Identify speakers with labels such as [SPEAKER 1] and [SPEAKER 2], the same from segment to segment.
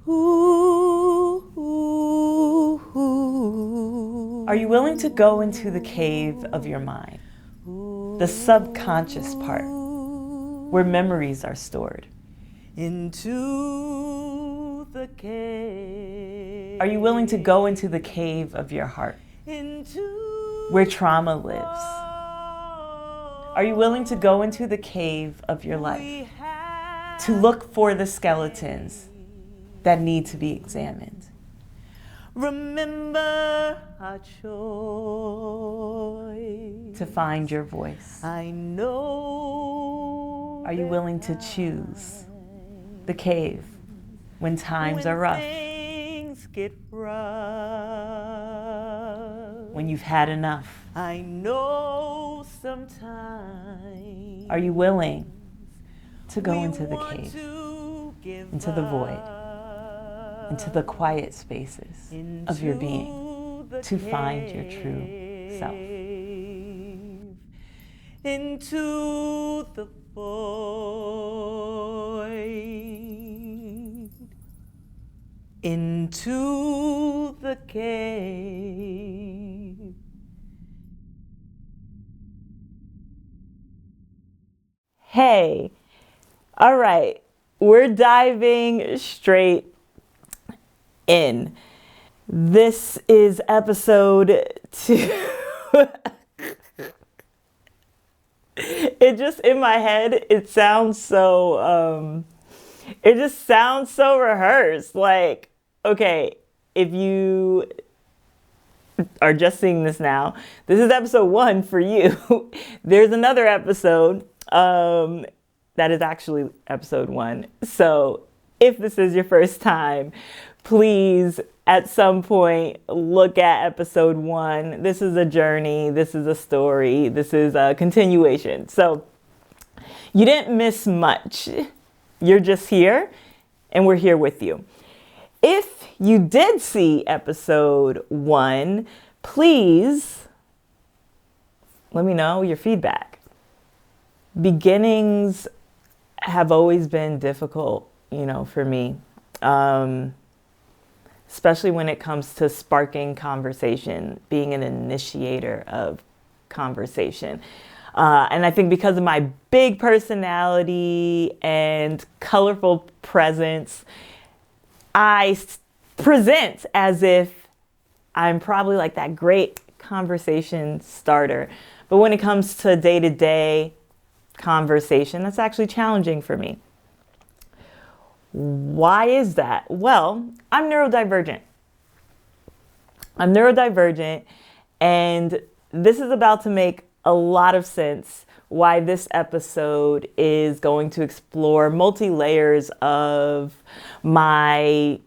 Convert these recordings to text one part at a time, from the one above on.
[SPEAKER 1] Are you willing to go into the cave of your mind, the subconscious part, where memories are stored?
[SPEAKER 2] Into the cave.
[SPEAKER 1] Are you willing to go into the cave of your heart, where trauma lives? Are you willing to go into the cave of your life, to look for the skeletons that need to be examined?
[SPEAKER 2] Remember our choice.
[SPEAKER 1] To find your voice.
[SPEAKER 2] I know.
[SPEAKER 1] Are you willing to choose the cave when times are rough?
[SPEAKER 2] Things get rough.
[SPEAKER 1] When you've had enough?
[SPEAKER 2] I know sometimes.
[SPEAKER 1] Are you willing to go into the cave, into the void, into the quiet spaces of your being, to find your true self?
[SPEAKER 2] Into the void, into the cave.
[SPEAKER 1] Hey, all right, we're diving straight in. This is episode 2. It just, in my head, it sounds so, it just sounds so rehearsed. Like, okay, if you are just seeing this now, this is episode 1 for you. There's another episode that is actually episode 1. So if this is your first time, please at some point look at episode 1. This is a journey. This is a story. This is a continuation. So you didn't miss much. You're just here and we're here with you. If you did see episode 1, please let me know your feedback. Beginnings have always been difficult, for me. Especially when it comes to sparking conversation, being an initiator of conversation. And I think because of my big personality and colorful presence, I present as if I'm probably like that great conversation starter. But when it comes to day-to-day conversation, that's actually challenging for me. Why is that? Well, I'm neurodivergent. And this is about to make a lot of sense why this episode is going to explore multi-layers of my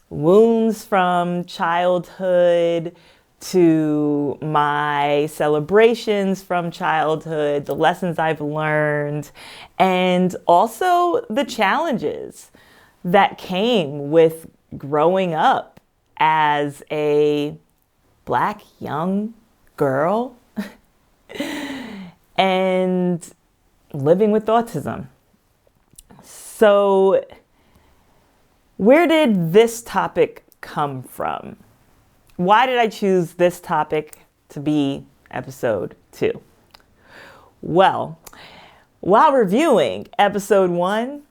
[SPEAKER 1] wounds from childhood to my celebrations from childhood, the lessons I've learned, and also the challenges that came with growing up as a Black young girl and living with autism. So, where did this topic come from? Why did I choose this topic to be episode 2? Well, while reviewing episode 1,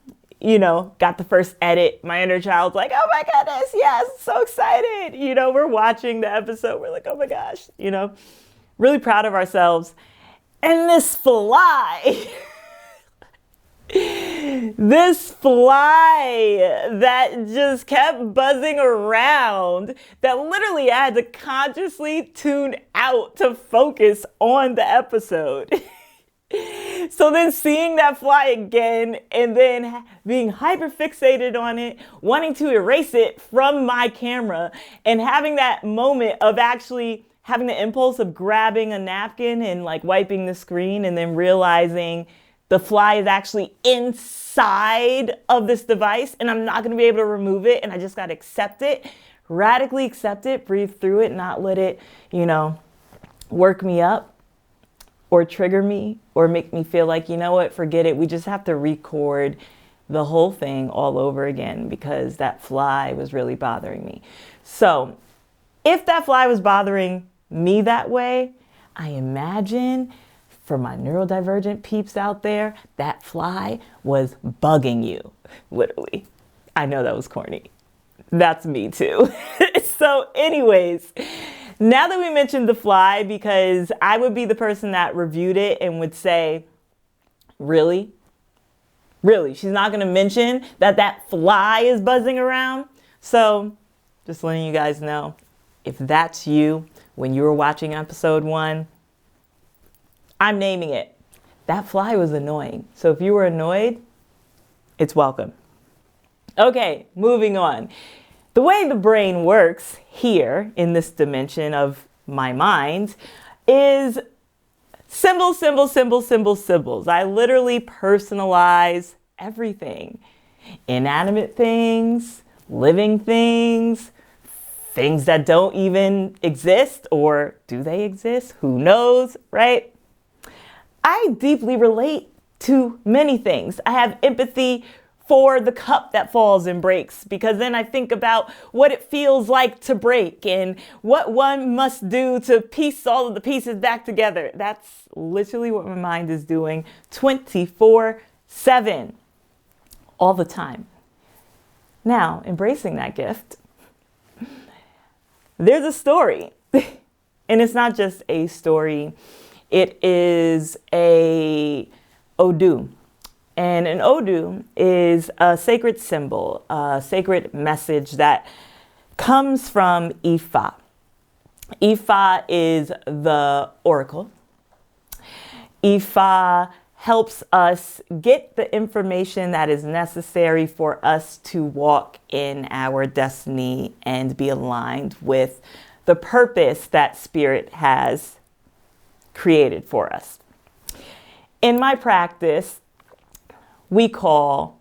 [SPEAKER 1] got the first edit. My inner child's like, oh my goodness, yes, so excited. We're watching the episode. We're like, oh my gosh, really proud of ourselves. And this fly, this fly that just kept buzzing around, that literally I had to consciously tune out to focus on the episode. So then seeing that fly again and then being hyper fixated on it, wanting to erase it from my camera, and having that moment of actually having the impulse of grabbing a napkin and like wiping the screen, and then realizing the fly is actually inside of this device and I'm not going to be able to remove it, and I just got to accept it, radically accept it, breathe through it, not let it, work me up or trigger me or make me feel like, forget it. We just have to record the whole thing all over again because that fly was really bothering me. So if that fly was bothering me that way, I imagine for my neurodivergent peeps out there, that fly was bugging you, literally. I know that was corny. That's me too. So anyways, now that we mentioned the fly, because I would be the person that reviewed it and would say, really? Really? She's not going to mention that that fly is buzzing around? So just letting you guys know, if that's you when you were watching episode 1, I'm naming it. That fly was annoying. So if you were annoyed, it's welcome. Okay, moving on. The way the brain works here in this dimension of my mind is symbols, symbols, symbols, symbols, symbols. I literally personalize everything. Inanimate things, living things, things that don't even exist, or do they exist? Who knows, right? I deeply relate to many things. I have empathy for the cup that falls and breaks, because then I think about what it feels like to break and what one must do to piece all of the pieces back together. That's literally what my mind is doing 24/7, all the time. Now, embracing that gift, there's a story. And it's not just a story. It is a Odu. And an Odu is a sacred symbol, a sacred message that comes from Ifa. Ifa is the oracle. Ifa helps us get the information that is necessary for us to walk in our destiny and be aligned with the purpose that Spirit has created for us. In my practice, we call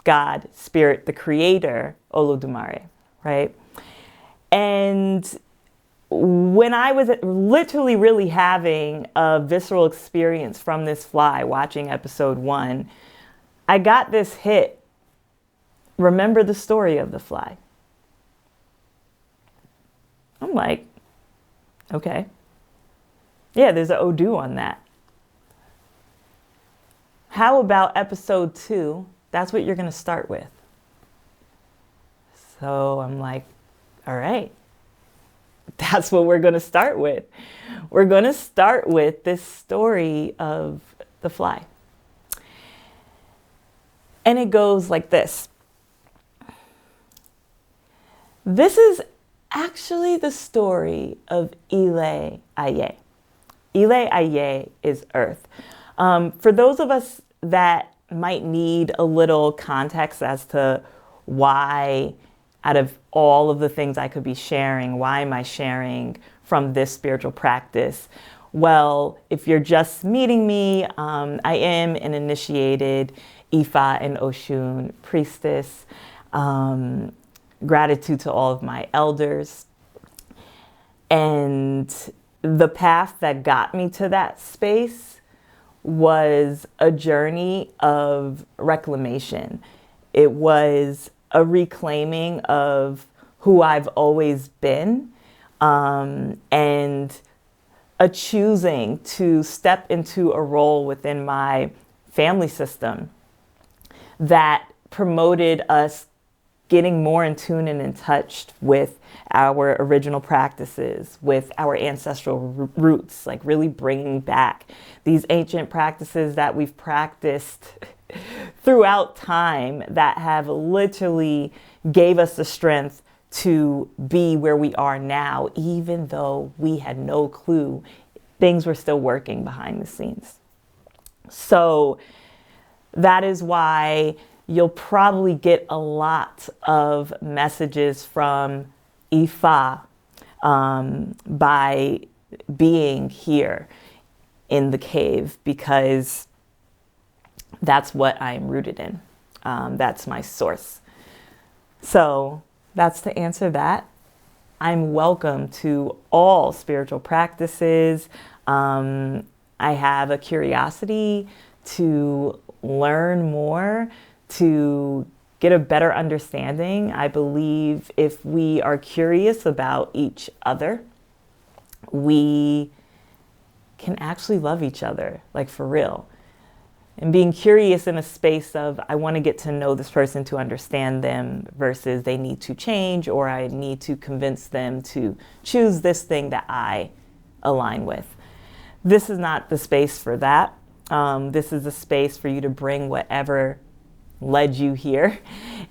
[SPEAKER 1] God, Spirit, the Creator, Olodumare, right? And when I was literally really having a visceral experience from this fly, watching episode 1, I got this hit. Remember the story of the fly. I'm like, okay. Yeah, there's an Odu on that. How about episode 2? That's what you're going to start with. So I'm like, all right. That's what we're going to start with. We're going to start with this story of the fly. And it goes like this. This is actually the story of Ile Aye. Ile Aye is earth. For those of us that might need a little context as to why, out of all of the things I could be sharing, why am I sharing from this spiritual practice? Well, if you're just meeting me, I am an initiated Ifa and Oshun priestess. Gratitude to all of my elders. And the path that got me to that space was a journey of reclamation. It was a reclaiming of who I've always been, and a choosing to step into a role within my family system that promoted us getting more in tune and in touch with our original practices, with our ancestral roots, like really bringing back these ancient practices that we've practiced throughout time that have literally gave us the strength to be where we are now, even though we had no clue things were still working behind the scenes. So that is why you'll probably get a lot of messages from Ifa by being here in the cave, because that's what I'm rooted in. That's my source. So that's to answer that. I'm welcome to all spiritual practices. I have a curiosity to learn more, to get a better understanding. I believe if we are curious about each other, we can actually love each other, like for real. And being curious in a space of, I want to get to know this person to understand them versus they need to change or I need to convince them to choose this thing that I align with. This is not the space for that. This is a space for you to bring whatever led you here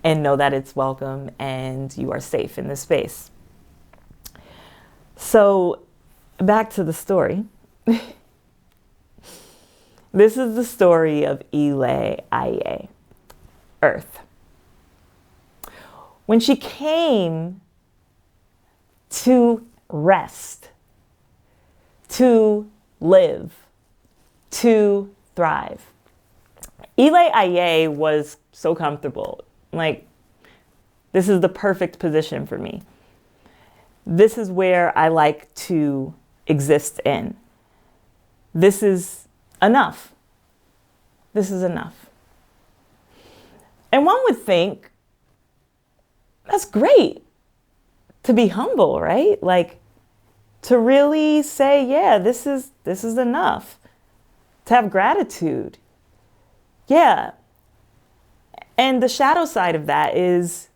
[SPEAKER 1] and know that it's welcome and you are safe in this space. So back to the story. This is the story of Ile, Earth. When she came to rest, to live, to thrive, Ile was so comfortable. Like, this is the perfect position for me. This is where I like to exist in. This is enough. This is enough. And one would think, that's great to be humble, right? Like, to really say, yeah, this is enough. To have gratitude. Yeah. And the shadow side of that is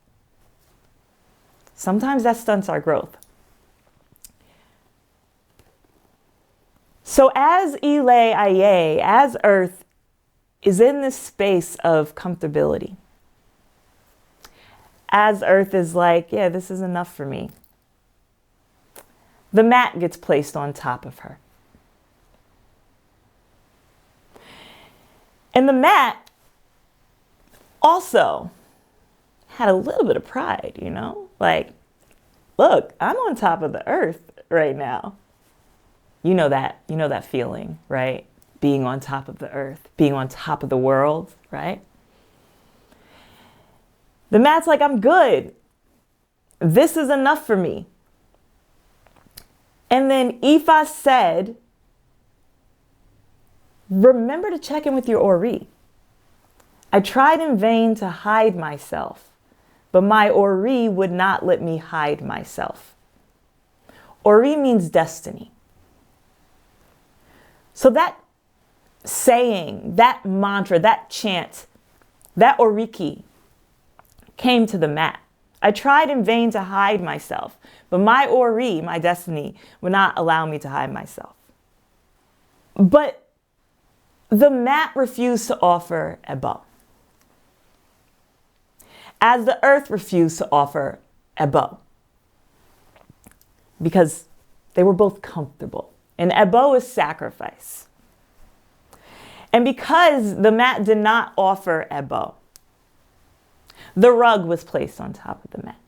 [SPEAKER 1] sometimes that stunts our growth. So as Ile, as Earth is in this space of comfortability, as Earth is like, yeah, this is enough for me, the mat gets placed on top of her. And the mat also had a little bit of pride, you know? Like, look, I'm on top of the earth right now. You know that feeling, right? Being on top of the earth, being on top of the world, right? The mat's like, I'm good. This is enough for me. And then Ifa said, remember to check in with your Ori. I tried in vain to hide myself, but my Ori would not let me hide myself. Ori means destiny. So that saying, that mantra, that chant, that Oriki came to the mat. I tried in vain to hide myself, but my Ori, my destiny, would not allow me to hide myself. But the mat refused to offer Ebo, as the earth refused to offer Ebo, because they were both comfortable. And Ebo is sacrifice. And because the mat did not offer Ebo, the rug was placed on top of the mat.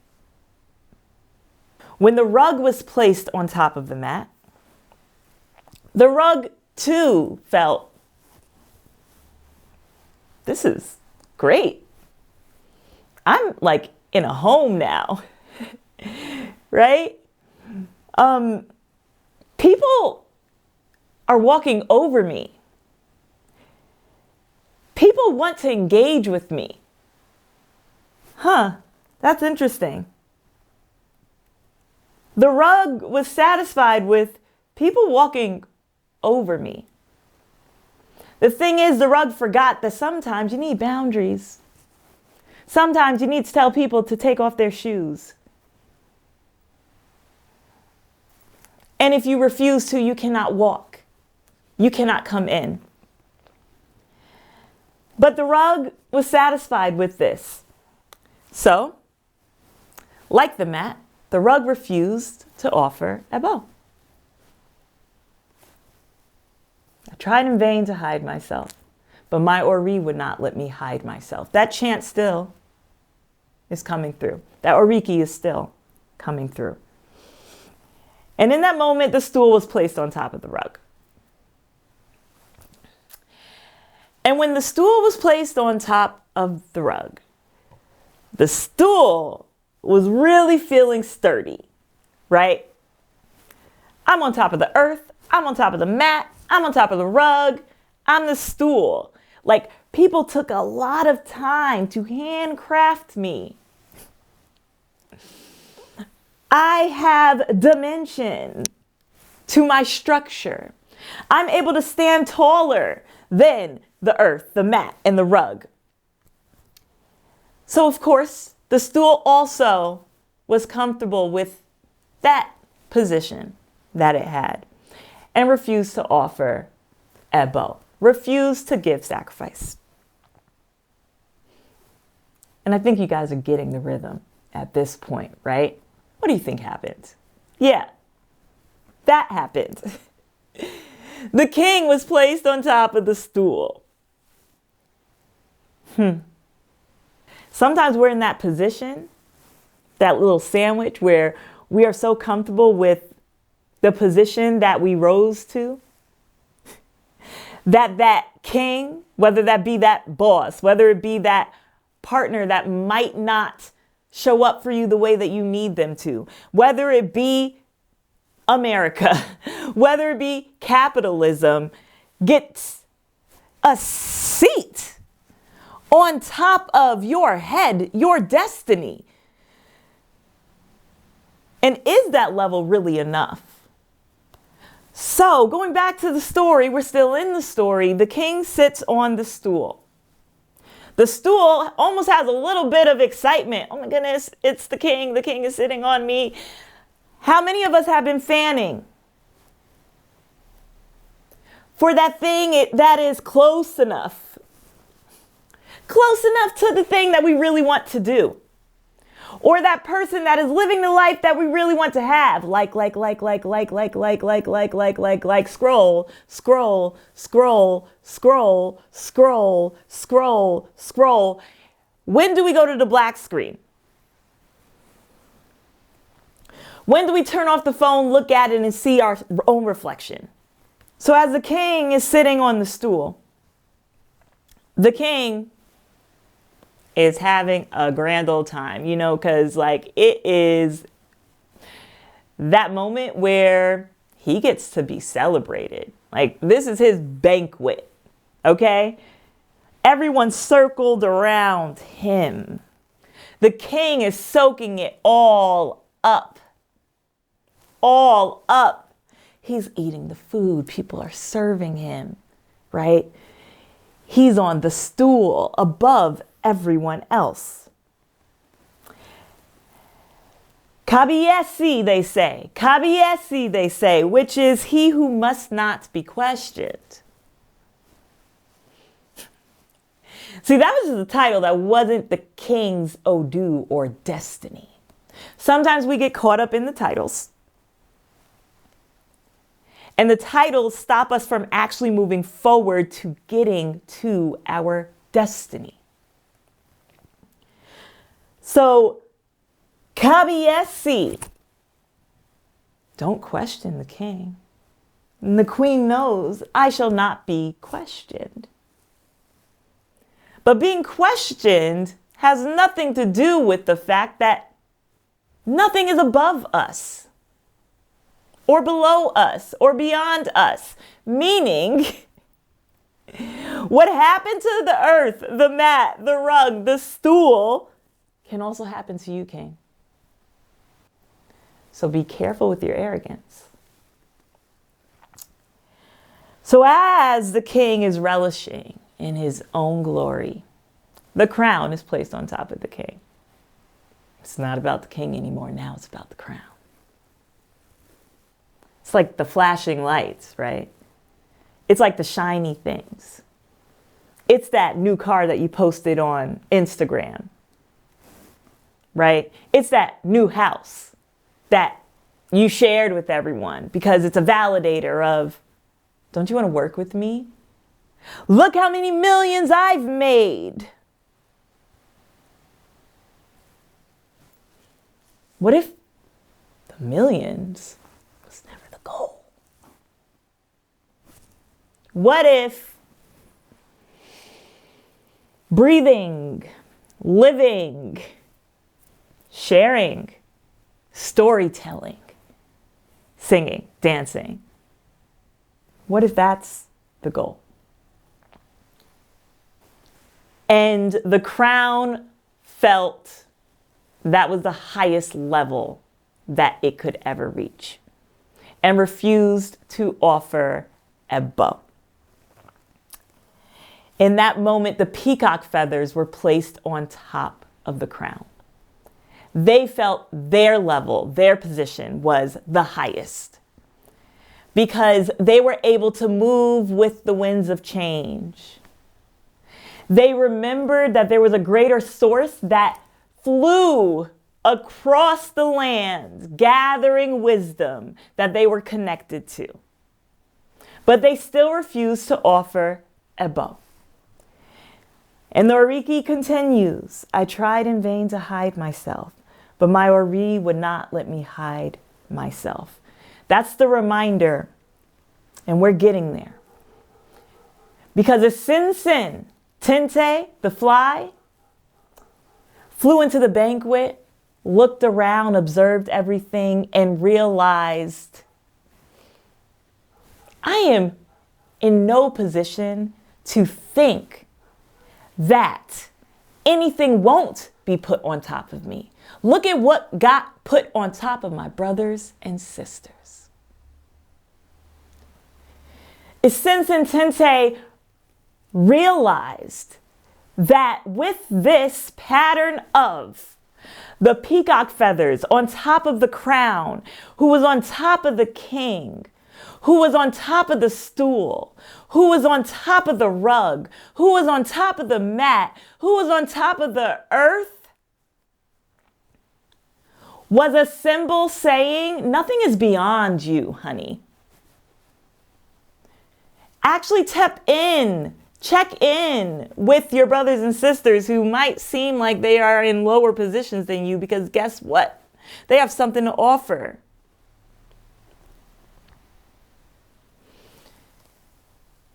[SPEAKER 1] When the rug was placed on top of the mat, the rug too felt, this is great. I'm like in a home now, right? People are walking over me. People want to engage with me. Huh, that's interesting. The rug was satisfied with people walking over me. The thing is, the rug forgot that sometimes you need boundaries. Sometimes you need to tell people to take off their shoes. And if you refuse to, you cannot walk. You cannot come in. But the rug was satisfied with this. So, like the mat, the rug refused to offer Ebo. I tried in vain to hide myself, but my Ori would not let me hide myself. That chant still is coming through. That Oriki is still coming through. And in that moment, the stool was placed on top of the rug. And when the stool was placed on top of the rug, the stool was really feeling sturdy, right? I'm on top of the earth. I'm on top of the mat. I'm on top of the rug. I'm the stool. Like, people took a lot of time to handcraft me. I have dimension to my structure. I'm able to stand taller than the earth, the mat, and the rug. So, of course, the stool also was comfortable with that position that it had and refused to offer ebo, refused to give sacrifice. And I think you guys are getting the rhythm at this point, right? What do you think happened? Yeah, that happened. The king was placed on top of the stool. Sometimes we're in that position, that little sandwich where we are so comfortable with the position that we rose to, that king, whether that be that boss, whether it be that partner that might not show up for you the way that you need them to, whether it be America, whether it be capitalism, gets a seat on top of your head, your destiny. And is that level really enough? So, going back to the story, we're still in the story. The king sits on the stool. The stool almost has a little bit of excitement. Oh my goodness, it's the king. The king is sitting on me. How many of us have been fanning for that thing that is close enough to the thing that we really want to do? Or that person that is living the life that we really want to have. Scroll, scroll, scroll, scroll, scroll, scroll, scroll. When do we go to the black screen? When do we turn off the phone, look at it, and see our own reflection? So as the king is sitting on the stool, the king is having a grand old time, because like it is that moment where he gets to be celebrated. Like, this is his banquet, okay? Everyone's circled around him. The king is soaking it all up. All up. He's eating the food. People are serving him, right? He's on the stool above everyone else. Kabiesi, they say. Kabiesi, they say, which is he who must not be questioned. See, that was just a title that wasn't the king's Odu or destiny. Sometimes we get caught up in the titles. And the titles stop us from actually moving forward to getting to our destiny. So, Kabiesi, don't question the king. And the queen knows, I shall not be questioned. But being questioned has nothing to do with the fact that nothing is above us, or below us, or beyond us. Meaning, what happened to the earth, the mat, the rug, the stool, can also happen to you, king. So be careful with your arrogance. So as the king is relishing in his own glory, the crown is placed on top of the king. It's not about the king anymore. Now it's about the crown. It's like the flashing lights, right? It's like the shiny things. It's that new car that you posted on Instagram, right? It's that new house that you shared with everyone because it's a validator of, don't you want to work with me? Look how many millions I've made. What if the millions was never the goal? What if breathing, living, sharing, storytelling, singing, dancing, what if that's the goal? And the crown felt that was the highest level that it could ever reach, and refused to offer a bow. In that moment, the peacock feathers were placed on top of the crown. They felt their level, their position was the highest, because they were able to move with the winds of change. They remembered that there was a greater source that flew across the land, gathering wisdom that they were connected to. But they still refused to offer a bow. And the Oriki continues, I tried in vain to hide myself, but my Ori would not let me hide myself. That's the reminder, and we're getting there. Because as Sin Tente, the fly, flew into the banquet, looked around, observed everything, and realized, I am in no position to think that anything won't be put on top of me. Look at what got put on top of my brothers and sisters. Sin Tente realized that with this pattern of the peacock feathers on top of the crown, who was on top of the king, who was on top of the stool, who was on top of the rug, who was on top of the mat, who was on top of the earth, was a symbol saying, nothing is beyond you, honey. Actually check in with your brothers and sisters who might seem like they are in lower positions than you, because guess what? They have something to offer.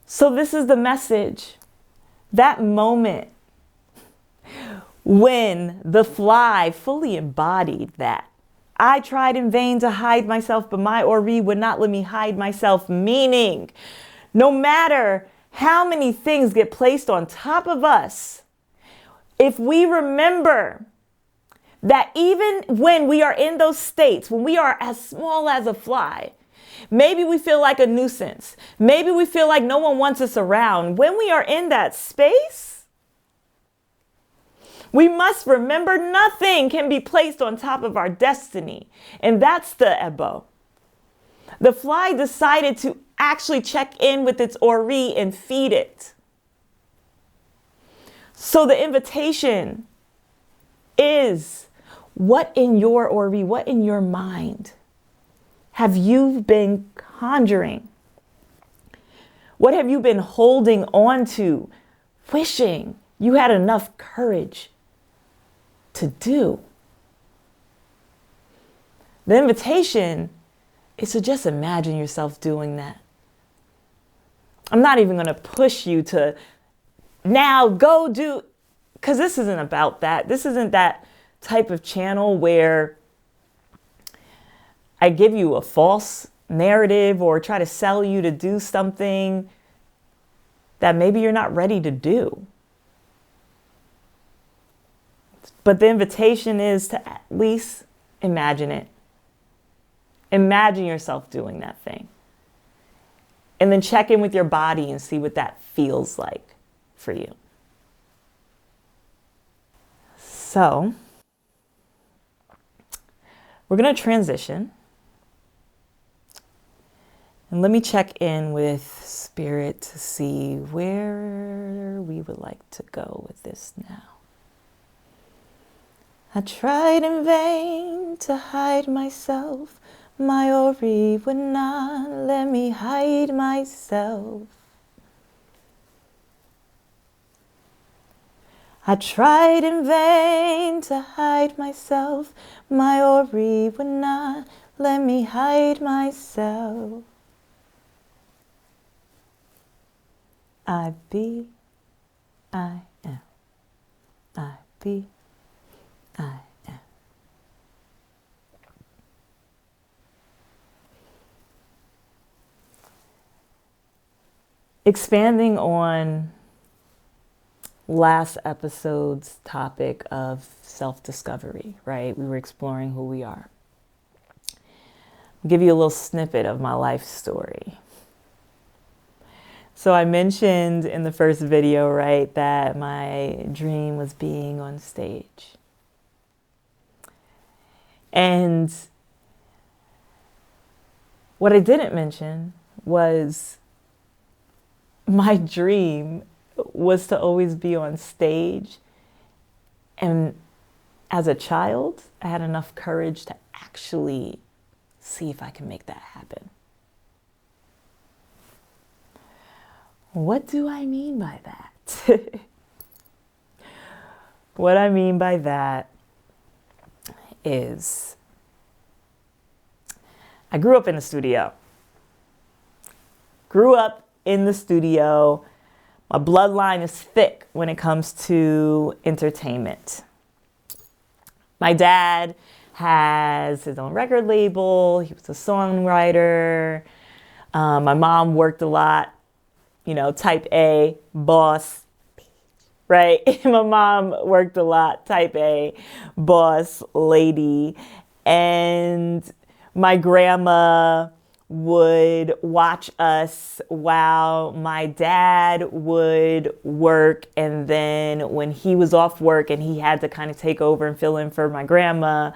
[SPEAKER 1] So this is the message. That moment when the fly fully embodied that. I tried in vain to hide myself, but my Ori would not let me hide myself. Meaning, no matter how many things get placed on top of us, if we remember that even when we are in those states, when we are as small as a fly, maybe we feel like a nuisance, maybe we feel like no one wants us around. When we are in that space, we must remember nothing can be placed on top of our destiny. And that's the Ebo. The fly decided to actually check in with its Ori and feed it. So the invitation is, what in your Ori, what in your mind have you been conjuring? What have you been holding on to, wishing you had enough courage to do? The invitation is to just imagine yourself doing that. I'm not even going to push you to now go do, because this isn't about that. This isn't that type of channel where I give you a false narrative or try to sell you to do something that maybe you're not ready to do. But the invitation is to at least imagine it. Imagine yourself doing that thing. And then check in with your body and see what that feels like for you. So, we're going to transition. And let me check in with Spirit to see where we would like to go with this now. I tried in vain to hide myself. My Ori would not let me hide myself. I tried in vain to hide myself. My Ori would not let me hide myself. I be, I am. I be, I am. Expanding on last episode's topic of self-discovery, right? We were exploring who we are. I'll give you a little snippet of my life story. So I mentioned in the first video, right, that my dream was being on stage. And what I didn't mention was my dream was to always be on stage. And as a child, I had enough courage to actually see if I can make that happen. What do I mean by that? What I mean by that is I grew up in the studio. My bloodline is thick when it comes to entertainment. My dad has his own record label. He was a songwriter. My mom worked a lot, type A, boss, right? My mom worked a lot, type A, boss, lady. And my grandma would watch us while my dad would work. And then when he was off work and he had to kind of take over and fill in for my grandma,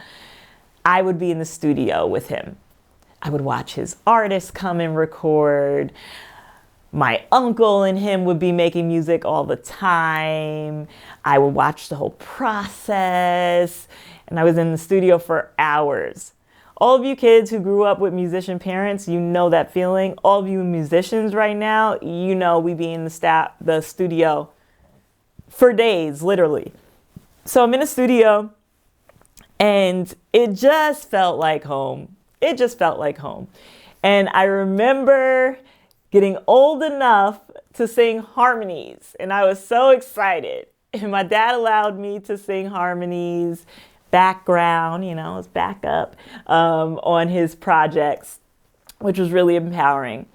[SPEAKER 1] I would be in the studio with him. I would watch his artists come and record. My uncle and him would be making music all the time. I would watch the whole process, and I was in the studio for hours. All of you kids who grew up with musician parents, you know that feeling. All of you musicians right now, we be in the studio for days, literally. So I'm in a studio, and it just felt like home. And I remember getting old enough to sing harmonies, and I was so excited. And my dad allowed me to sing harmonies, background, as backup on his projects, which was really empowering.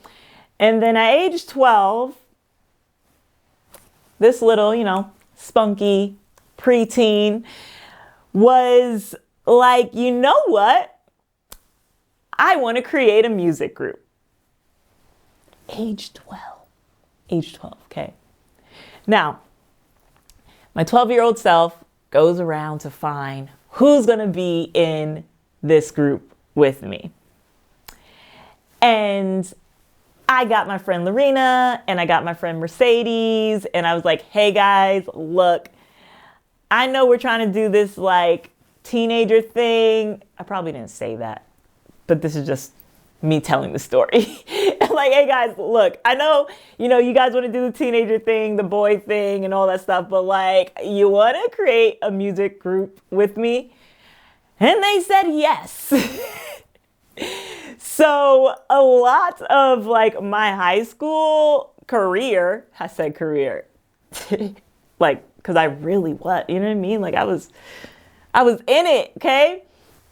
[SPEAKER 1] And then at age 12, this little, spunky preteen was like, you know what? I want to create a music group. Age 12, okay. Now, my 12-year-old self goes around to find who's going to be in this group with me. And I got my friend Lorena and I got my friend Mercedes, and I was like, hey guys, look, I know we're trying to do this like teenager thing. I probably didn't say that, but this is just me telling the story. Like, hey guys, look, I know, you guys want to do the teenager thing, the boy thing and all that stuff, but like, you want to create a music group with me? And they said yes. So a lot of like my high school career, I said career, like, cause I really what, you know what I mean? Like I was in it. Okay.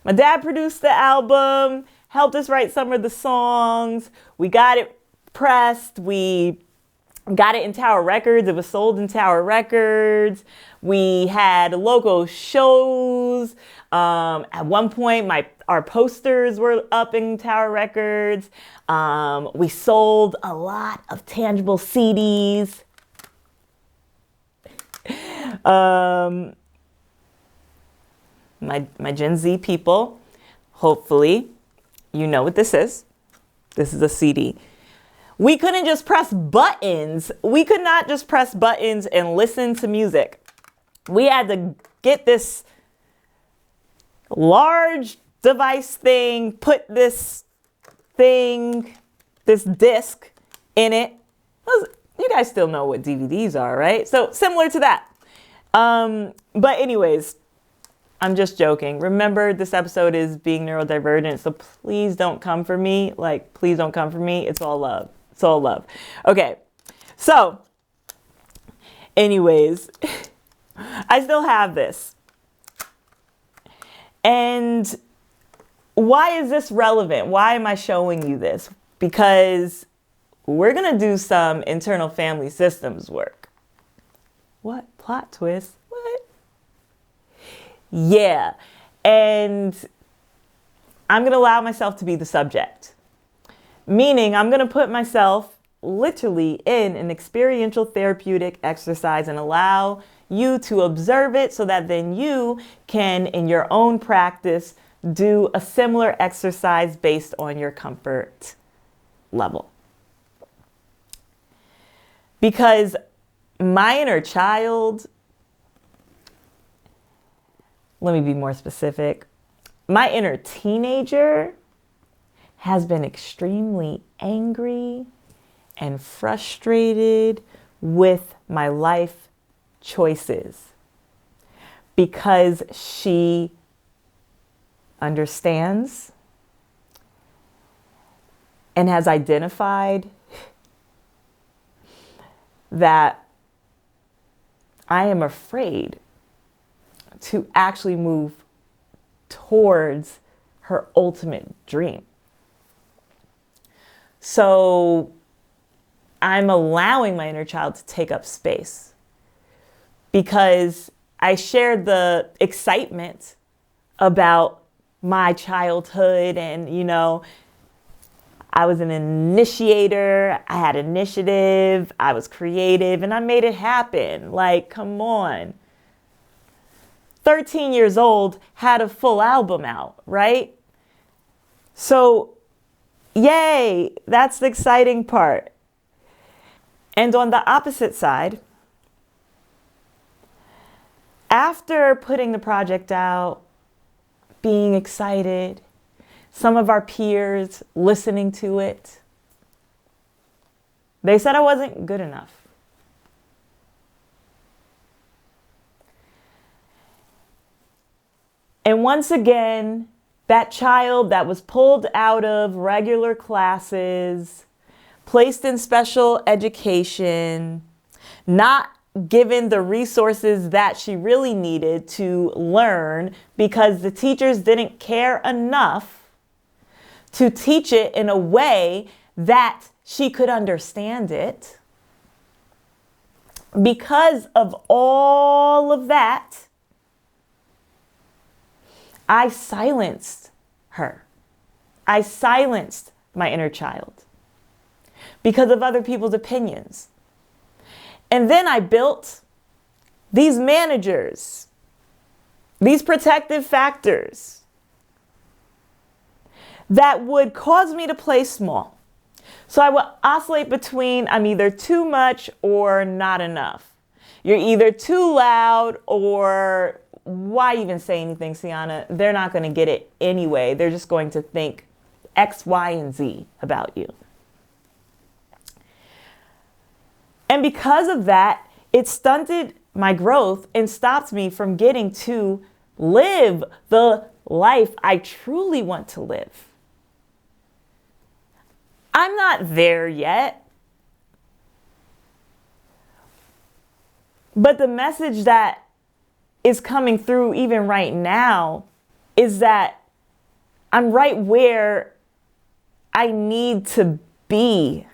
[SPEAKER 1] My dad produced the album, helped us write some of the songs. We got it pressed. We got it in Tower Records. It was sold in Tower Records. We had local shows. At one point, our posters were up in Tower Records. We sold a lot of tangible CDs. My Gen Z people, hopefully, you know what this is. This is a CD. We couldn't just press buttons. We could not just press buttons and listen to music. We had to get this large device thing, put this disc in it. You guys still know what DVDs are, right? So similar to that. But anyways, I'm just joking. Remember, this episode is being neurodivergent, so please don't come for me. Like, please don't come for me. It's all love. It's all love. Okay, so anyways, I still have this. And why is this relevant? Why am I showing you this? Because we're going to do some internal family systems work. What? Plot twist? What? Yeah. And I'm going to allow myself to be the subject. Meaning I'm going to put myself literally in an experiential therapeutic exercise and allow you to observe it so that then you can, in your own practice, do a similar exercise based on your comfort level. Because my inner child, let me be more specific. My inner teenager has been extremely angry and frustrated with my life choices because she understands and has identified that I am afraid to actually move towards her ultimate dream. So I'm allowing my inner child to take up space because I shared the excitement about my childhood and, I was an initiator, I had initiative, I was creative, and I made it happen. Like, come on. 13 years old, had a full album out, right? So, yay, that's the exciting part. And on the opposite side, after putting the project out, being excited, some of our peers listening to it, they said I wasn't good enough. And once again, that child that was pulled out of regular classes, placed in special education, not given the resources that she really needed to learn because the teachers didn't care enough to teach it in a way that she could understand it. Because of all of that, I silenced her. I silenced my inner child because of other people's opinions. And then I built these managers, these protective factors that would cause me to play small. So I would oscillate between I'm either too much or not enough. You're either too loud or why even say anything, Sienna? They're not going to get it anyway. They're just going to think X, Y, and Z about you. And because of that, it stunted my growth and stopped me from getting to live the life I truly want to live. I'm not there yet. But the message that is coming through even right now is that I'm right where I need to be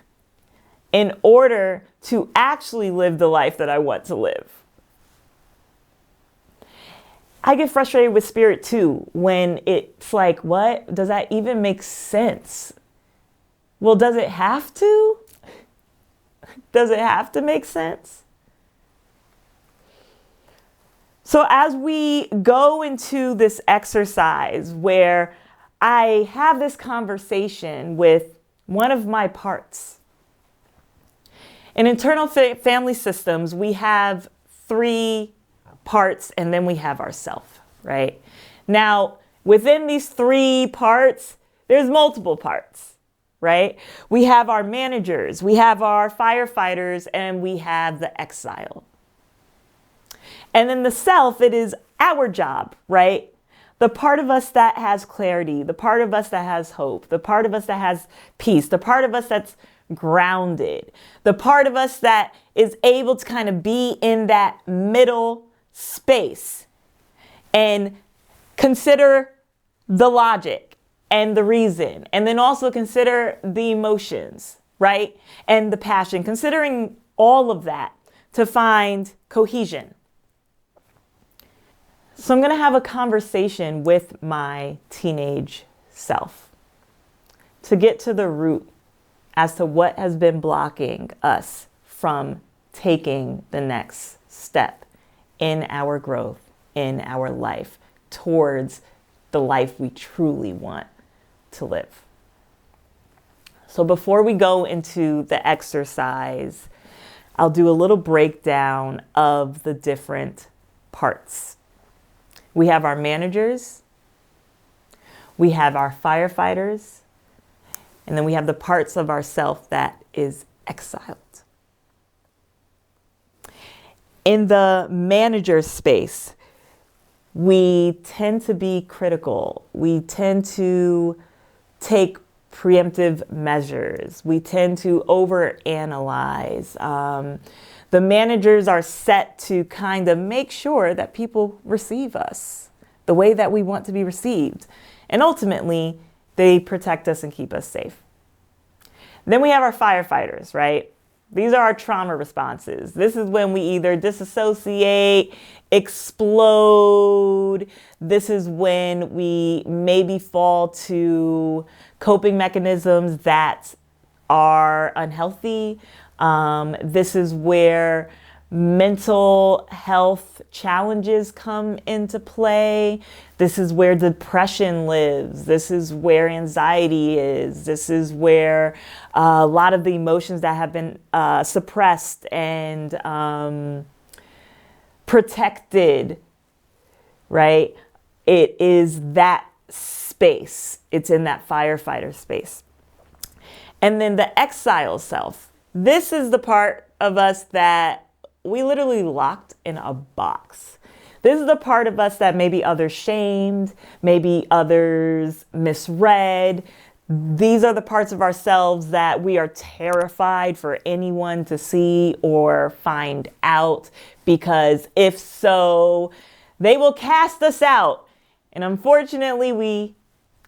[SPEAKER 1] in order to actually live the life that I want to live. I get frustrated with spirit too when it's like, what? Does that even make sense? Well, does it have to? Does it have to make sense? So as we go into this exercise where I have this conversation with one of my parts, in internal family systems, we have 3 parts and then we have ourself, right? Now, within these 3 parts, there's multiple parts. Right? We have our managers, we have our firefighters, and we have the exile. And then the self, it is our job, right? The part of us that has clarity, the part of us that has hope, the part of us that has peace, the part of us that's grounded, the part of us that is able to kind of be in that middle space and consider the logic and the reason, and then also consider the emotions, right? And the passion, considering all of that to find cohesion. So I'm going to have a conversation with my teenage self to get to the root as to what has been blocking us from taking the next step in our growth, in our life, towards the life we truly want to live. So before we go into the exercise, I'll do a little breakdown of the different parts. We have our managers, we have our firefighters, and then we have the parts of ourself that is exiled. In the manager space, we tend to be critical. We tend to take preemptive measures. We tend to overanalyze. The managers are set to kind of make sure that people receive us the way that we want to be received. And ultimately, they protect us and keep us safe. Then we have our firefighters, right? These are our trauma responses. This is when we either disassociate, explode. This is when we maybe fall to coping mechanisms that are unhealthy. This is where mental health challenges come into play. This is where depression lives. This is where anxiety is. This is where a lot of the emotions that have been suppressed and protected, right? It is that space. It's in that firefighter space. And then the exile self. This is the part of us that we literally locked in a box. This is the part of us that maybe others shamed, maybe others misread. These are the parts of ourselves that we are terrified for anyone to see or find out, because if so, they will cast us out. And unfortunately, we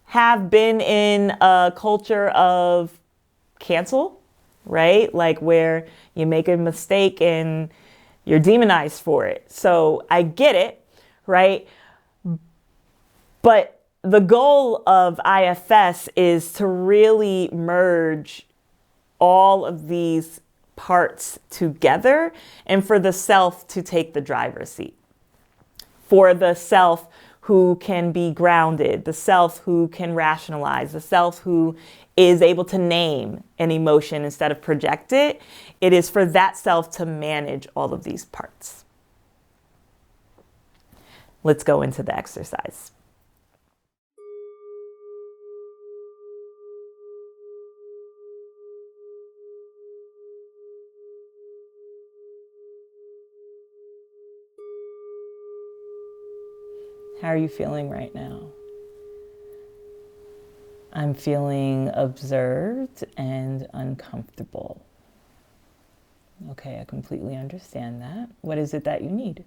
[SPEAKER 1] have been in a culture of cancel, right? Like where you make a mistake and you're demonized for it. So I get it, right? But the goal of IFS is to really merge all of these parts together and for the self to take the driver's seat. For the self who can be grounded, the self who can rationalize, the self who is able to name an emotion instead of project it. It is for that self to manage all of these parts. Let's go into the exercise. How are you feeling right now? I'm feeling observed and uncomfortable. Okay, I completely understand that. What is it that you need?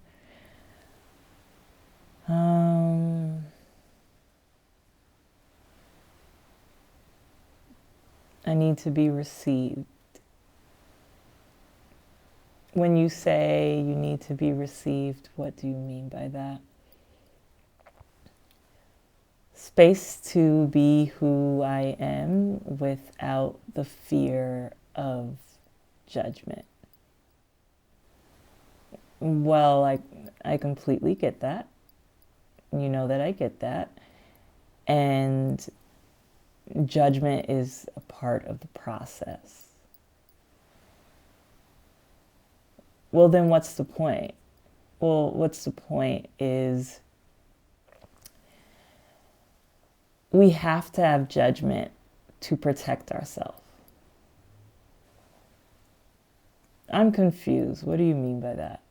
[SPEAKER 1] I need to be received. When you say you need to be received, what do you mean by that? Space to be who I am without the fear of judgment. Well, I completely get that. You know that I get that. And judgment is a part of the process. Well, then what's the point? Well, what's the point is we have to have judgment to protect ourselves. I'm confused. What do you mean by that?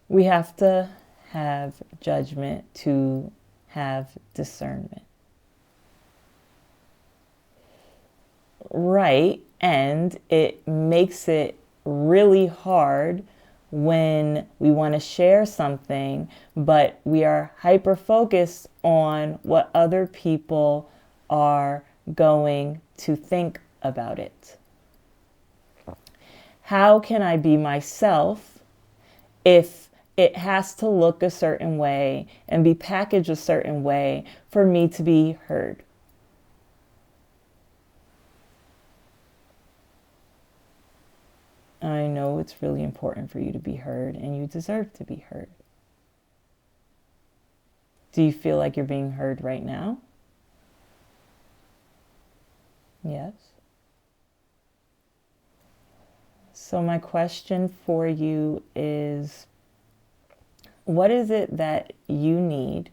[SPEAKER 1] We have to have judgment to have discernment. Right, and it makes it really hard when we want to share something, but we are hyper focused on what other people are going to think about it. How can I be myself if it has to look a certain way and be packaged a certain way for me to be heard? I know it's really important for you to be heard, and you deserve to be heard. Do you feel like you're being heard right now? Yes. So my question for you is, what is it that you need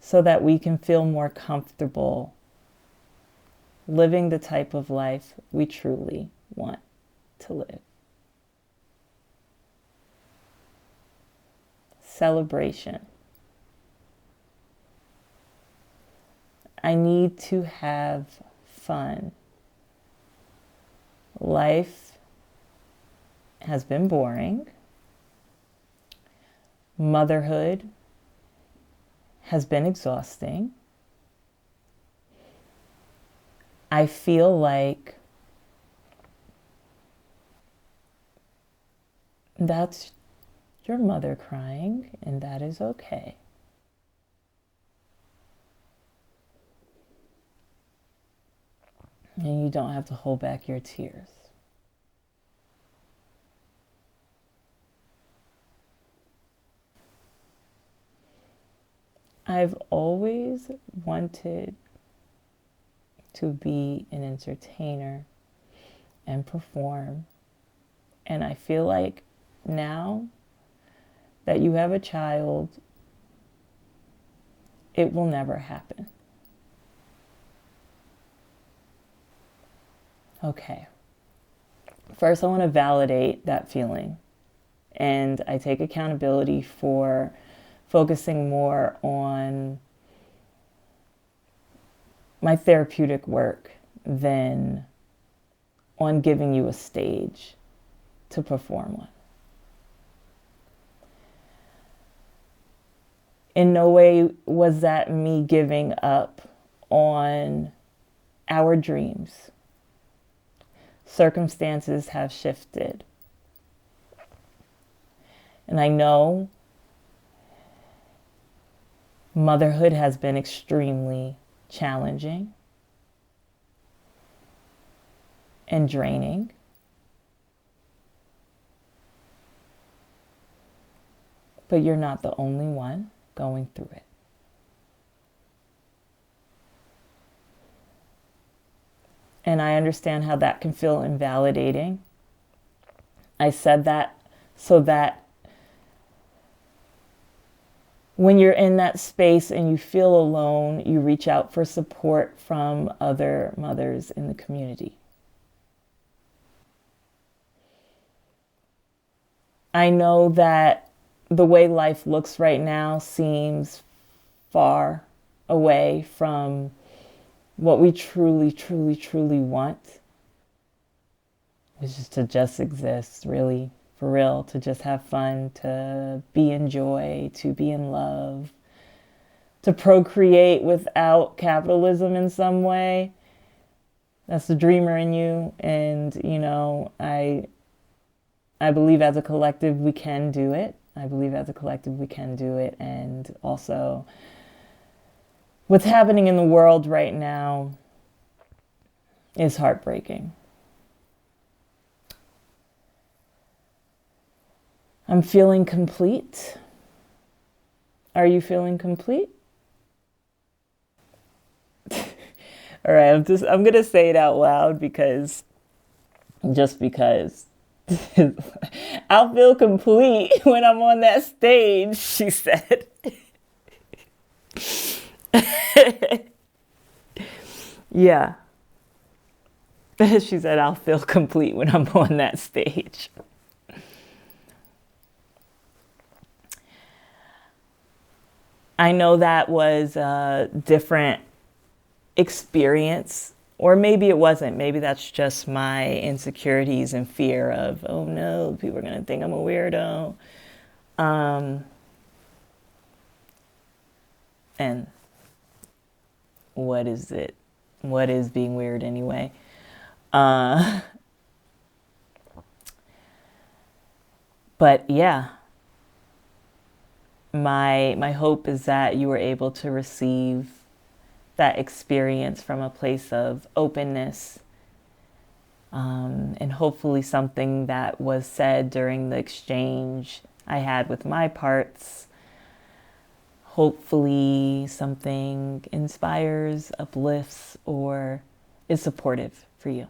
[SPEAKER 1] so that we can feel more comfortable living the type of life we truly want to live? Celebration. I need to have fun. Life has been boring. Motherhood has been exhausting. I feel like that's your mother crying, and that is okay. And you don't have to hold back your tears. I've always wanted to be an entertainer and perform. And I feel like now that you have a child, it will never happen. Okay. First, I want to validate that feeling. And I take accountability for focusing more on my therapeutic work than on giving you a stage to perform on. In no way was that me giving up on our dreams. Circumstances have shifted. And I know motherhood has been extremely challenging and draining. But you're not the only one going through it. And I understand how that can feel invalidating. I said that so that when you're in that space and you feel alone, you reach out for support from other mothers in the community. I know that the way life looks right now seems far away from what we truly, truly, truly want, which is to just exist, really, for real, to just have fun, to be in joy, to be in love, to procreate without capitalism in some way. That's the dreamer in you. And, you know, I believe as a collective we can do it. I believe as a collective we can do it. And also, what's happening in the world right now is heartbreaking. I'm feeling complete. Are you feeling complete? All right, I'm gonna say it out loud because I'll feel complete when I'm on that stage, she said. Yeah. She said, I'll feel complete when I'm on that stage. I know that was a different experience, or maybe it wasn't. Maybe that's just my insecurities and fear of, oh no, people are going to think I'm a weirdo. And what is it? What is being weird anyway? But yeah, my hope is that you were able to receive that experience from a place of openness, and hopefully something that was said during the exchange I had with my parts. Hopefully something inspires, uplifts, or is supportive for you.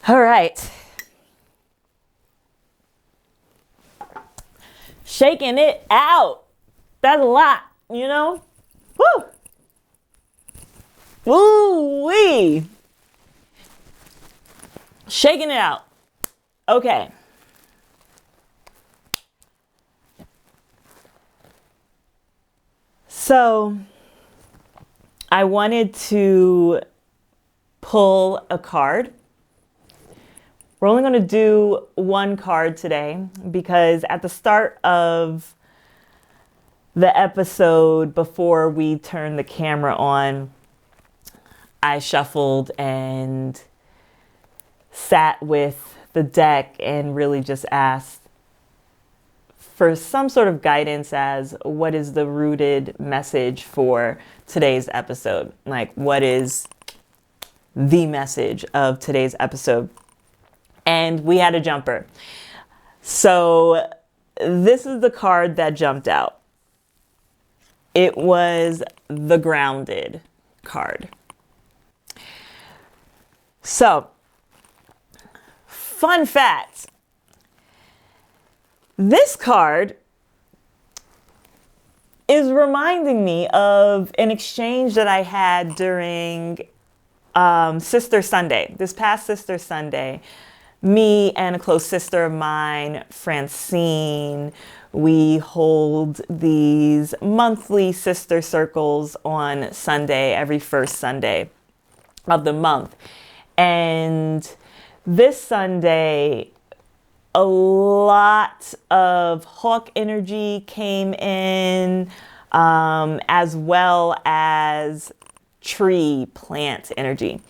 [SPEAKER 1] All right. Shaking it out. That's a lot, you know? Woo! Woo-wee! Shaking it out. Okay. So, I wanted to pull a card. We're only going to do one card today because at the start of the episode, before we turned the camera on, I shuffled and sat with the deck and really just asked for some sort of guidance as what is the rooted message for today's episode? Like, what is the message of today's episode? And we had a jumper. So this is the card that jumped out. It was the Grounded card. So, fun fact. This card is reminding me of an exchange that I had during Sister Sunday. This past Sister Sunday, me and a close sister of mine, Francine, we hold these monthly sister circles on Sunday, every first Sunday of the month. And this Sunday, a lot of hawk energy came in, as well as tree plant energy.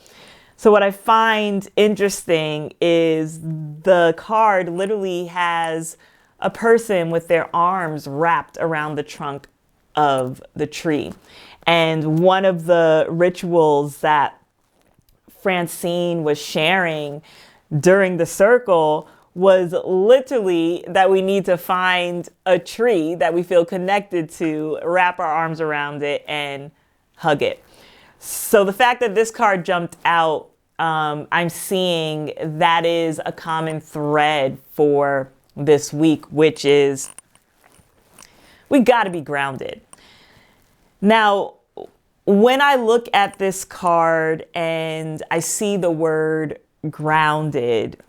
[SPEAKER 1] So what I find interesting is the card literally has a person with their arms wrapped around the trunk of the tree. And one of the rituals that Francine was sharing during the circle was literally that we need to find a tree that we feel connected to, wrap our arms around it, and hug it. So the fact that this card jumped out, I'm seeing that is a common thread for this week, which is we got to be grounded. Now, when I look at this card and I see the word grounded,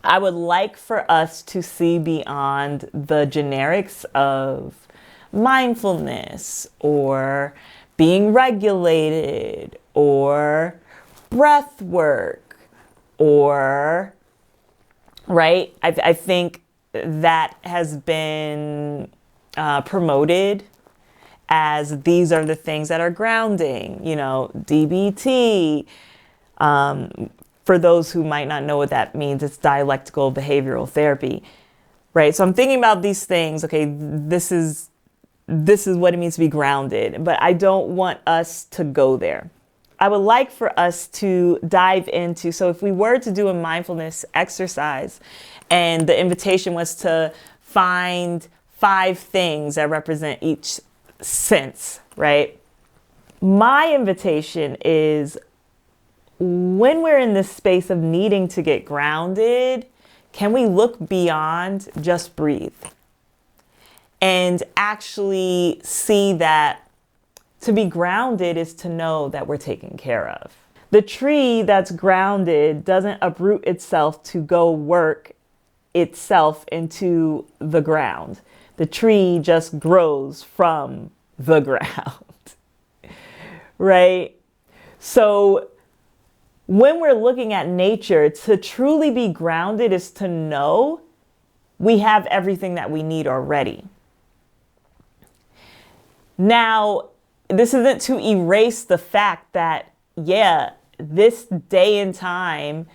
[SPEAKER 1] I would like for us to see beyond the generics of mindfulness or being regulated or breath work or, right? I think that has been promoted as these are the things that are grounding, you know, DBT. For those who might not know what that means, it's dialectical behavioral therapy, right? So I'm thinking about these things. Okay, this is what it means to be grounded, but I don't want us to go there. I would like for us to dive into, so if we were to do a mindfulness exercise and the invitation was to find 5 things that represent each sense, right? My invitation is when we're in this space of needing to get grounded, can we look beyond just breathe and actually see that to be grounded is to know that we're taken care of. The tree that's grounded doesn't uproot itself to go work itself into the ground. The tree just grows from the ground, right? So when we're looking at nature, to truly be grounded is to know we have everything that we need already. Now, this isn't to erase the fact that, yeah, this day and time,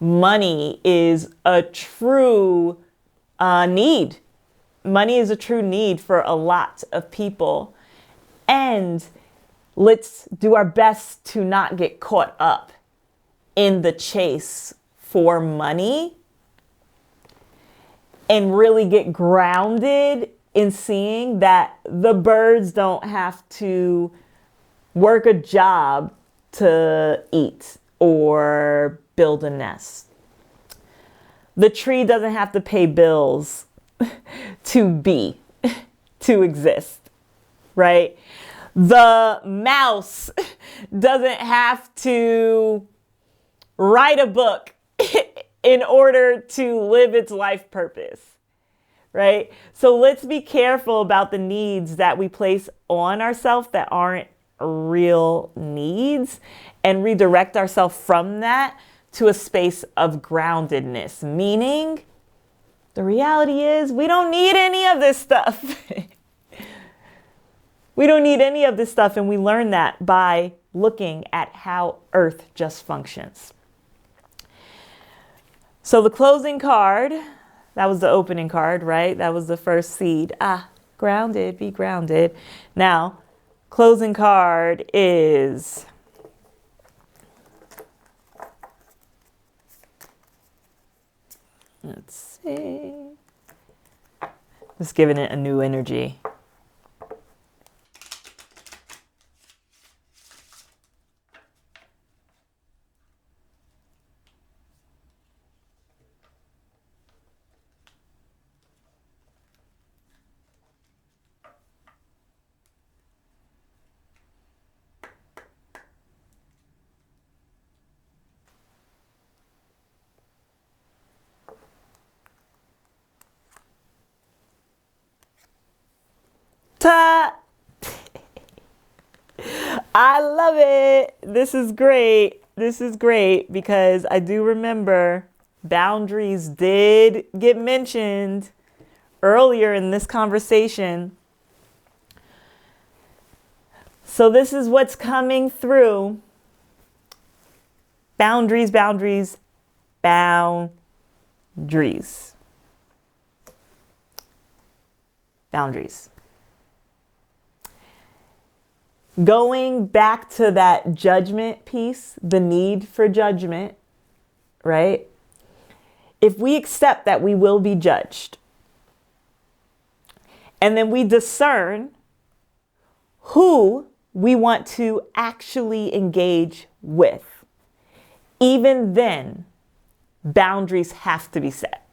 [SPEAKER 1] money is a true need. Money is a true need for a lot of people. And let's do our best to not get caught up in the chase for money and really get grounded in seeing that the birds don't have to work a job to eat or build a nest. The tree doesn't have to pay bills to be, to exist, right? The mouse doesn't have to write a book in order to live its life purpose, right? So let's be careful about the needs that we place on ourselves that aren't real needs and redirect ourselves from that to a space of groundedness, meaning the reality is we don't need any of this stuff. We don't need any of this stuff, and we learn that by looking at how Earth just functions. So the closing card, that was the opening card, right? That was the first seed. Grounded, be grounded. Now, closing card is let's see. Just giving it a new energy. Ta! I love it. This is great. This is great because I do remember boundaries did get mentioned earlier in this conversation. So this is what's coming through. Boundaries, boundaries, boundaries. Boundaries. Going back to that judgment piece, the need for judgment, right? If we accept that we will be judged, and then we discern who we want to actually engage with, even then, boundaries have to be set.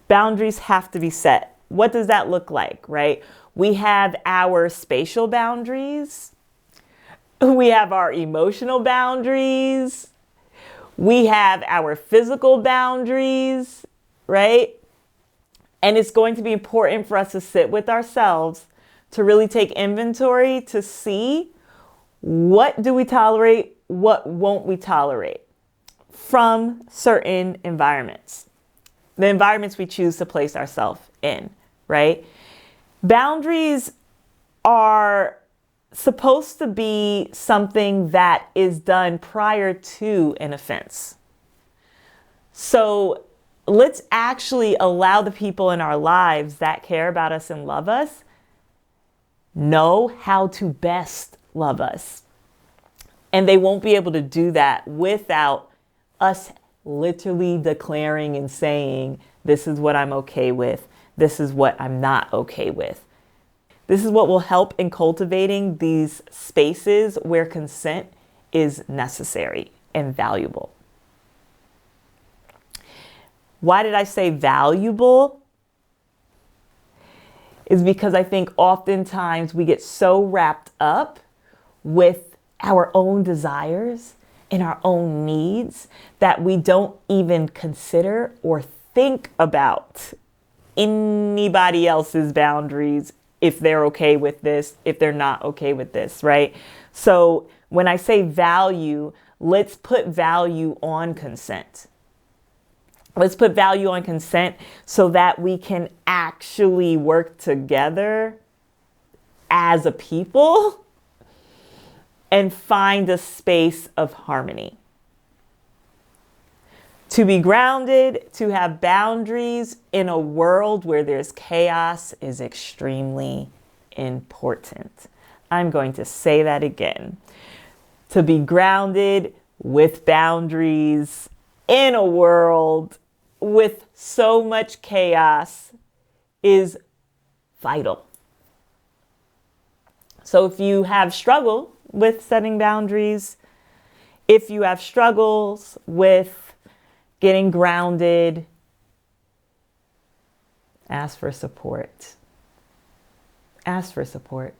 [SPEAKER 1] Boundaries have to be set. What does that look like, right? We have our spatial boundaries. We have our emotional boundaries. We have our physical boundaries, right? And it's going to be important for us to sit with ourselves to really take inventory to see what do we tolerate, what won't we tolerate from certain environments. The environments we choose to place ourselves in, right? Boundaries are supposed to be something that is done prior to an offense. So let's actually allow the people in our lives that care about us and love us know how to best love us. And they won't be able to do that without us literally declaring and saying, this is what I'm okay with. This is what I'm not okay with. This is what will help in cultivating these spaces where consent is necessary and valuable. Why did I say valuable? Is because I think oftentimes we get so wrapped up with our own desires and our own needs that we don't even consider or think about anybody else's boundaries, if they're okay with this, if they're not okay with this, right? So when I say value, let's put value on consent. Let's put value on consent so that we can actually work together as a people and find a space of harmony. To be grounded, to have boundaries in a world where there's chaos is extremely important. I'm going to say that again. To be grounded with boundaries in a world with so much chaos is vital. So if you have struggle with setting boundaries, if you have struggles with getting grounded, ask for support. Ask for support.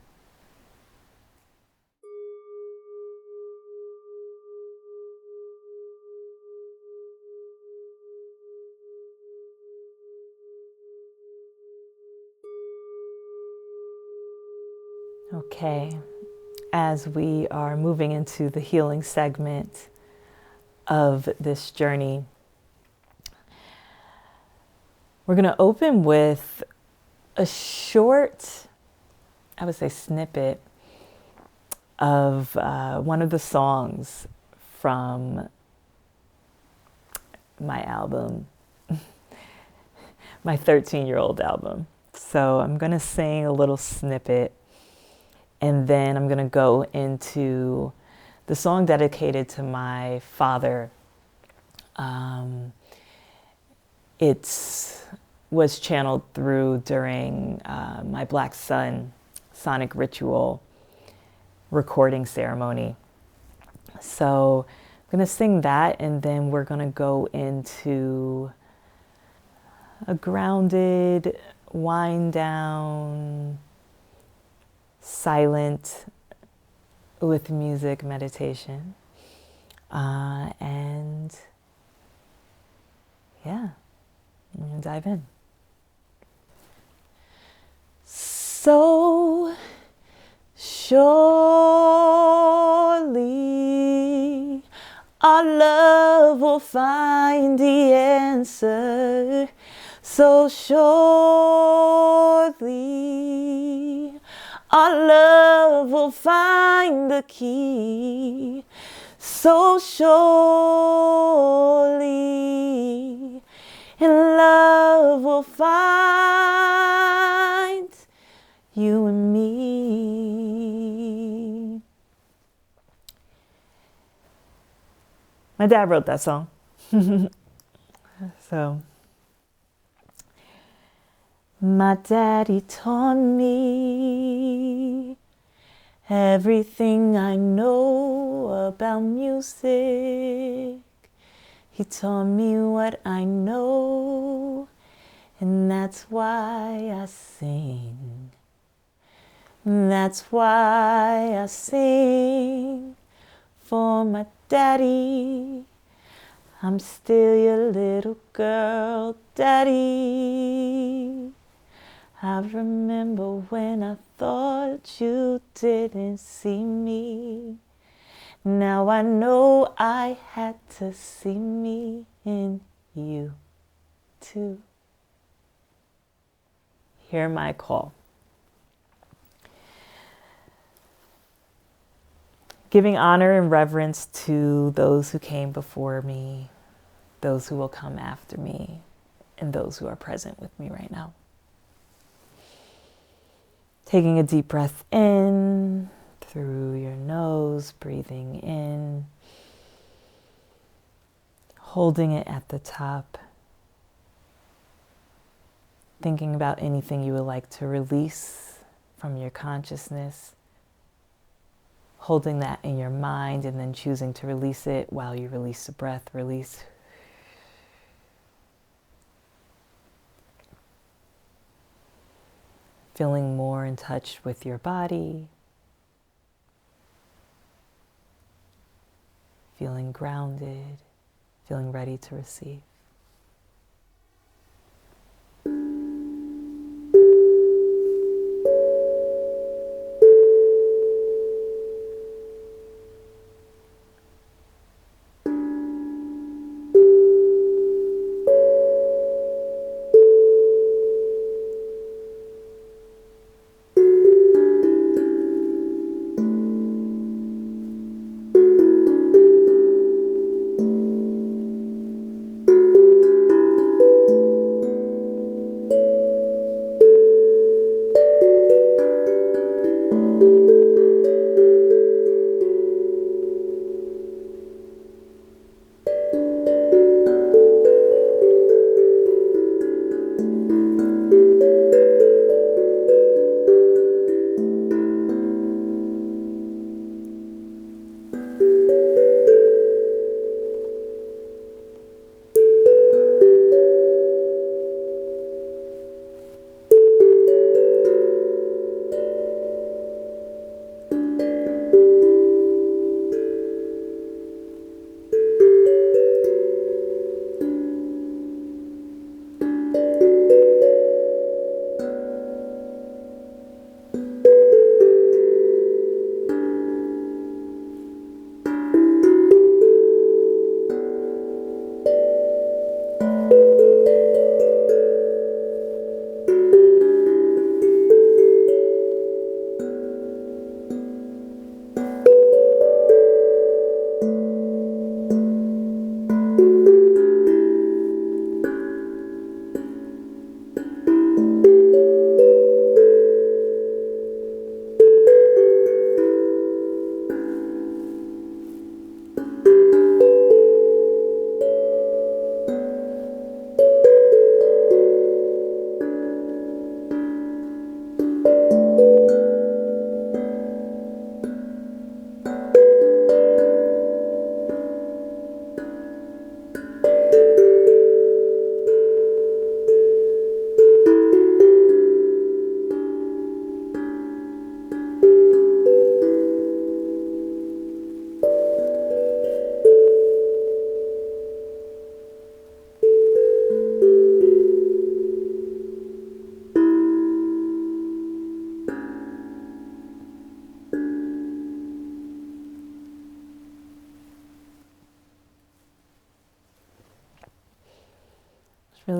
[SPEAKER 1] Okay, as we are moving into the healing segment of this journey, we're going to open with a short, I would say, snippet of one of the songs from my album, my 13-year-old album. So I'm going to sing a little snippet, and then I'm going to go into the song dedicated to my father. It was channeled through during my Black Sun Sonic Ritual recording ceremony. So I'm going to sing that, and then we're going to go into a grounded, wind down, silent, with music meditation. And yeah, I'm going to dive in. So surely our love will find the answer. So surely our love will find the key. So surely in love will find you and me. My dad wrote that song. So, my daddy taught me everything I know about music. He taught me what I know, and that's why I sing. That's why I sing for my daddy. I'm still your little girl, daddy. I remember when I thought you didn't see me. Now I know I had to see me in you too. Hear my call. Giving honor and reverence to those who came before me, those who will come after me, and those who are present with me right now. Taking a deep breath in through your nose, breathing in, holding it at the top, thinking about anything you would like to release from your consciousness, holding that in your mind and then choosing to release it while you release the breath. Release. Feeling more in touch with your body. Feeling grounded. Feeling ready to receive.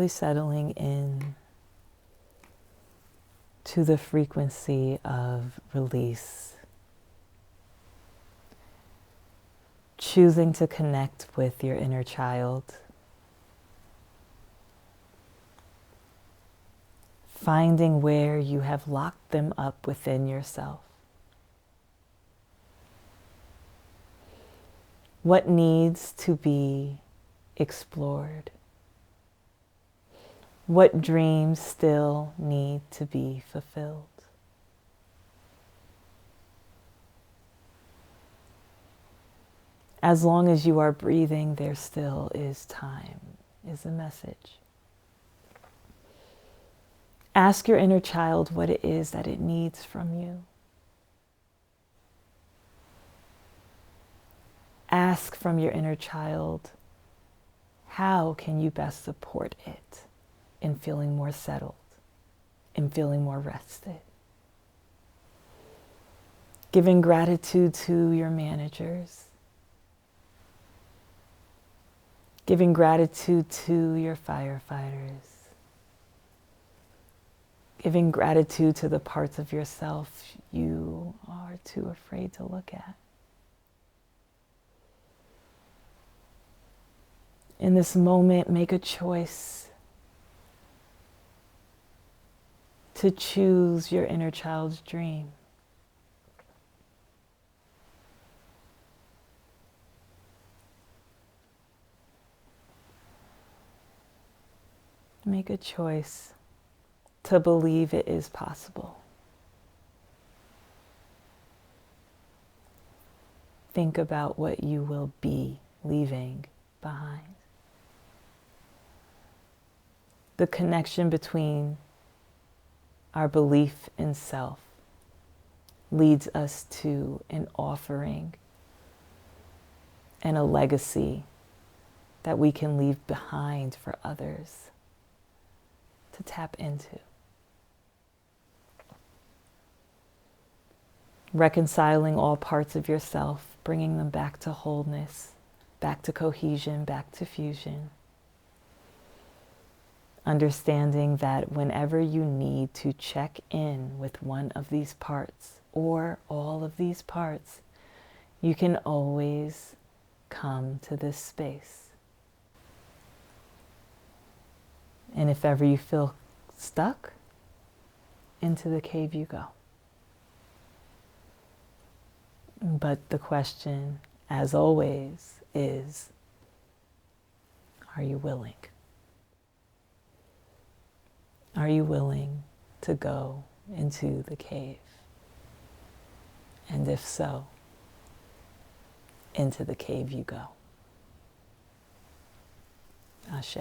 [SPEAKER 1] really settling in to the frequency of release. Choosing to connect with your inner child. Finding where you have locked them up within yourself. What needs to be explored? What dreams still need to be fulfilled? As long as you are breathing, there still is time, is the message. Ask your inner child what it is that it needs from you. Ask from your inner child, how can you best support it in feeling more settled, in feeling more rested? Giving gratitude to your managers. Giving gratitude to your firefighters. Giving gratitude to the parts of yourself you are too afraid to look at. In this moment, make a choice to choose your inner child's dream. Make a choice to believe it is possible. Think about what you will be leaving behind. The connection between our belief in self leads us to an offering and a legacy that we can leave behind for others to tap into. Reconciling all parts of yourself, bringing them back to wholeness, back to cohesion, back to fusion. Understanding that whenever you need to check in with one of these parts or all of these parts, you can always come to this space. And if ever you feel stuck, into the cave you go. But the question, as always, is, are you willing? Are you willing to go into the cave? And if so, into the cave you go. Ashe.